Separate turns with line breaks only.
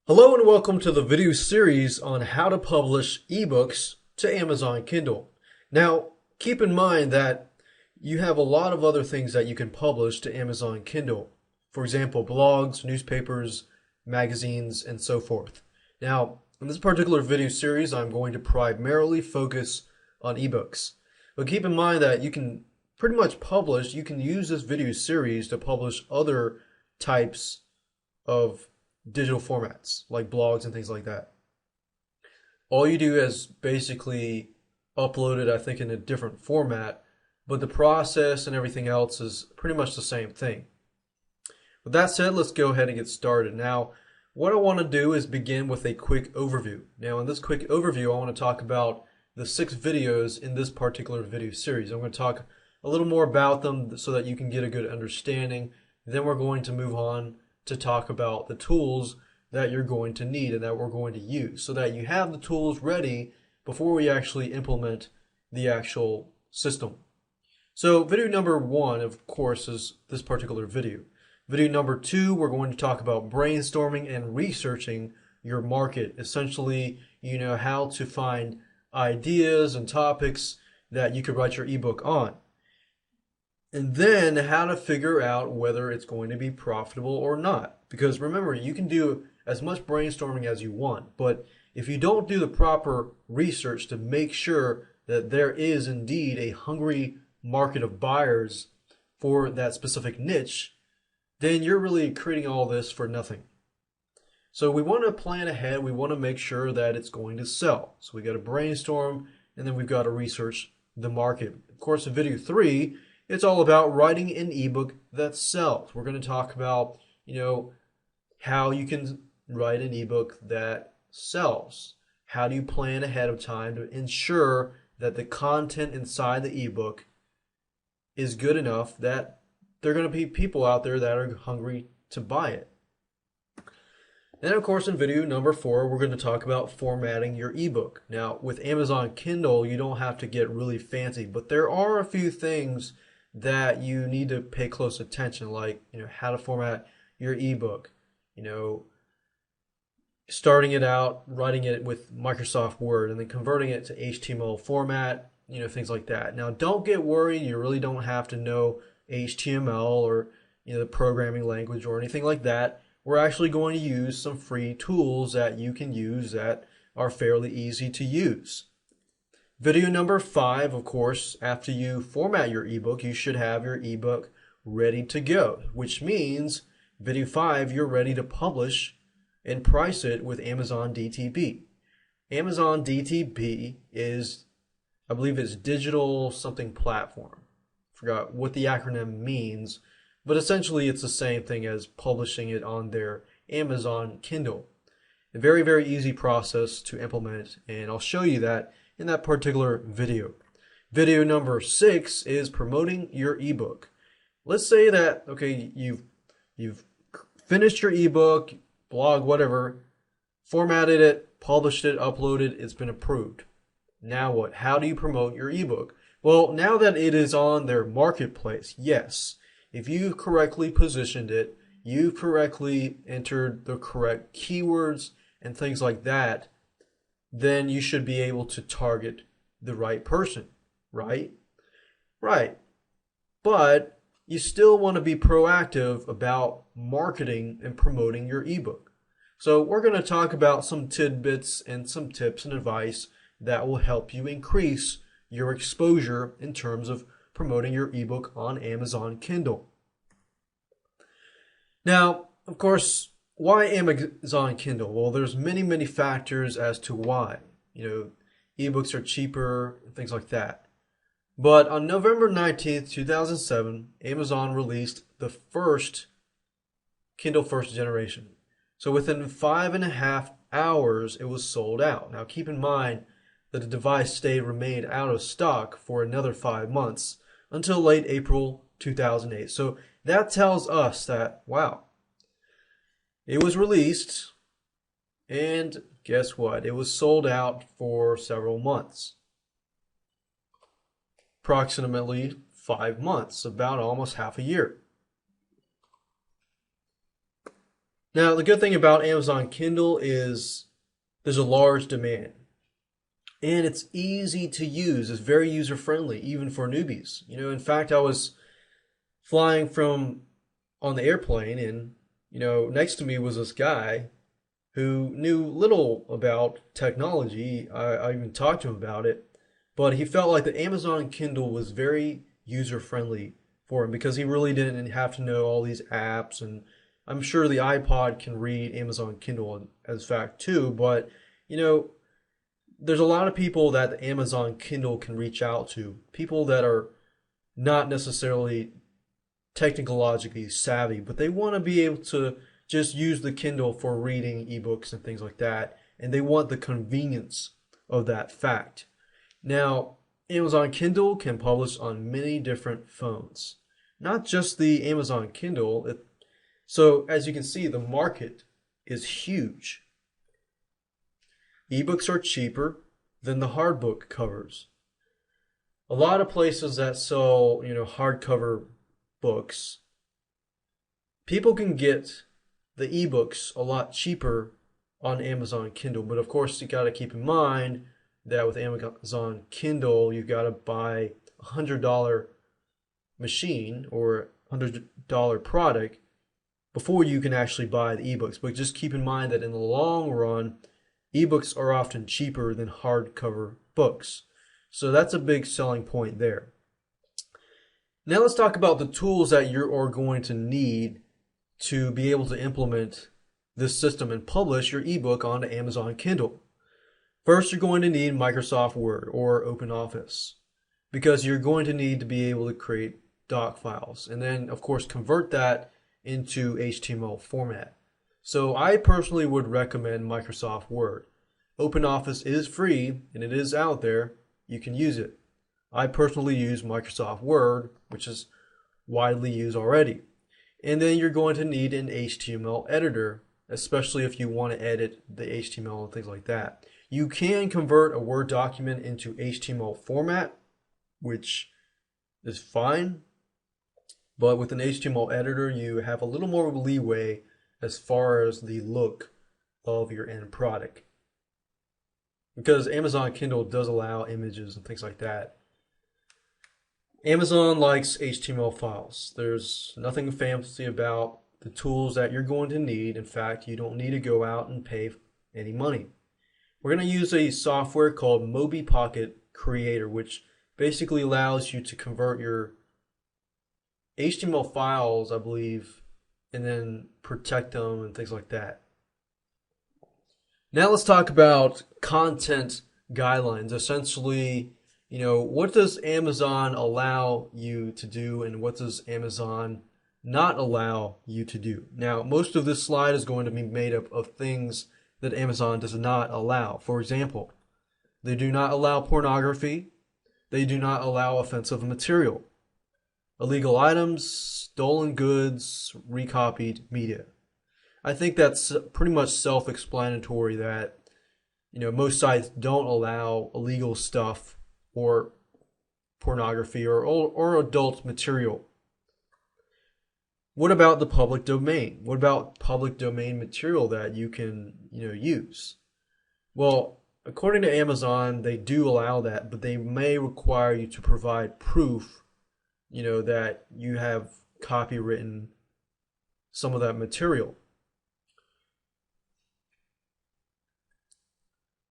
Hello and welcome to the video series on how to publish ebooks to Amazon Kindle. Now, keep in mind that you have a lot of other things that you can publish to Amazon Kindle. For example, blogs, newspapers, magazines, and so forth. Now, in this particular video series, I'm going to primarily focus on ebooks. But keep in mind that you can pretty much you can use this video series to publish other types of digital formats like blogs and things like that. All you do is basically upload it, I think, in a different format, but the process and everything else is pretty much the same thing. With that said, let's go ahead and get started. Now, what I want to do is begin with a quick overview. Now, in this quick overview, I want to talk about the 6 videos in this particular video series. I'm going to talk a little more about them so that you can get a good understanding. Then we're going to move on to talk about the tools that you're going to need and that we're going to use so that you have the tools ready before we actually implement the actual system. So video number 1, of course, is this particular video. Video number 2, we're going to talk about brainstorming and researching your market. Essentially, how to find ideas and topics that you could write your ebook on. And then how to figure out whether it's going to be profitable or not. Because remember, you can do as much brainstorming as you want, but if you don't do the proper research to make sure that there is indeed a hungry market of buyers for that specific niche, then you're really creating all this for nothing. So we want to plan ahead. We want to make sure that it's going to sell. So we got to brainstorm, and then we've got to research the market. Of course, in video 3, it's all about writing an ebook that sells. We're going to talk about, how you can write an ebook that sells. How do you plan ahead of time to ensure that the content inside the ebook is good enough that there are going to be people out there that are hungry to buy it. And of course, in video number 4, we're going to talk about formatting your ebook. Now, with Amazon Kindle, you don't have to get really fancy, but there are a few things that you need to pay close attention, like how to format your ebook, starting it out, writing it with Microsoft Word, and then converting it to HTML format, things like that. Now, don't get worried. You really don't have to know HTML or the programming language or anything like that. We're actually going to use some free tools that you can use that are fairly easy to use. Video number 5, of course, after you format your ebook, you should have your ebook ready to go, which means video 5, you're ready to publish and price it with Amazon DTP. Amazon DTP is, I believe it's digital something platform. Forgot what the acronym means, but essentially it's the same thing as publishing it on their Amazon Kindle. A very, very easy process to implement, and I'll show you that in that particular video. Video number 6 is promoting your ebook. Let's say that, okay, you've finished your ebook, blog, whatever, formatted it, published it, uploaded, it's been approved. Now what? How do you promote your ebook? Well, now that it is on their marketplace, yes, if you correctly positioned it, you correctly entered the correct keywords and things like that, then you should be able to target the right person, right? Right. But you still want to be proactive about marketing and promoting your ebook. So we're going to talk about some tidbits and some tips and advice that will help you increase your exposure in terms of promoting your ebook on Amazon Kindle. Now, of course, why Amazon Kindle? Well, there's many factors as to why. Ebooks are cheaper, things like that. But on November 19th, 2007, Amazon released the first Kindle first generation. So within 5.5 hours, it was sold out. Now keep in mind that the device remained out of stock for another 5 months until late April 2008. So that tells us that, wow, it was released, and guess what? It was sold out for several months. Approximately 5 months, about almost half a year. Now, the good thing about Amazon Kindle is there's a large demand and it's easy to use. It's very user friendly, even for newbies. In fact, I was flying from on the airplane and, next to me was this guy who knew little about technology. I even talked to him about it, but he felt like the Amazon Kindle was very user friendly for him because he really didn't have to know all these apps. And I'm sure the iPod can read Amazon Kindle as fact too, but you know, there's a lot of people that the Amazon Kindle can reach out to, people that are not necessarily technologically savvy, but they want to be able to just use the Kindle for reading ebooks and things like that, and they want the convenience of that fact. Now, Amazon Kindle can publish on many different phones, not just the Amazon Kindle. So, as you can see, the market is huge. Ebooks are cheaper than the hardbook covers. A lot of places that sell, hardcover books, people can get the ebooks a lot cheaper on Amazon Kindle. But of course, you got to keep in mind that with Amazon Kindle, you got to buy a $100 machine or $100 product before you can actually buy the ebooks. But just keep in mind that in the long run, ebooks are often cheaper than hardcover books. So that's a big selling point there. Now let's talk about the tools that you are going to need to be able to implement this system and publish your ebook onto Amazon Kindle. First, you're going to need Microsoft Word or OpenOffice because you're going to need to be able to create doc files and then, of course, convert that into HTML format. So I personally would recommend Microsoft Word. OpenOffice is free and it is out there. You can use it. I personally use Microsoft Word, which is widely used already. And then you're going to need an HTML editor, especially if you want to edit the HTML and things like that. You can convert a Word document into HTML format, which is fine. But with an HTML editor, you have a little more leeway as far as the look of your end product. Because Amazon Kindle does allow images and things like that. Amazon likes HTML files. There's nothing fancy about the tools that you're going to need. In fact, you don't need to go out and pay any money. We're going to use a software called MobiPocket Creator, which basically allows you to convert your HTML files, I believe, and then protect them and things like that. Now let's talk about content guidelines. Essentially, what does Amazon allow you to do and what does Amazon not allow you to do? Now, most of this slide is going to be made up of things that Amazon does not allow. For example, they do not allow pornography. They do not allow offensive material, illegal items, stolen goods, recopied media. I think that's pretty much self-explanatory that, most sites don't allow illegal stuff or pornography or adult material. What about the public domain? What about public domain material that you can, use? Well, according to Amazon, they do allow that, but they may require you to provide proof, that you have copywritten some of that material.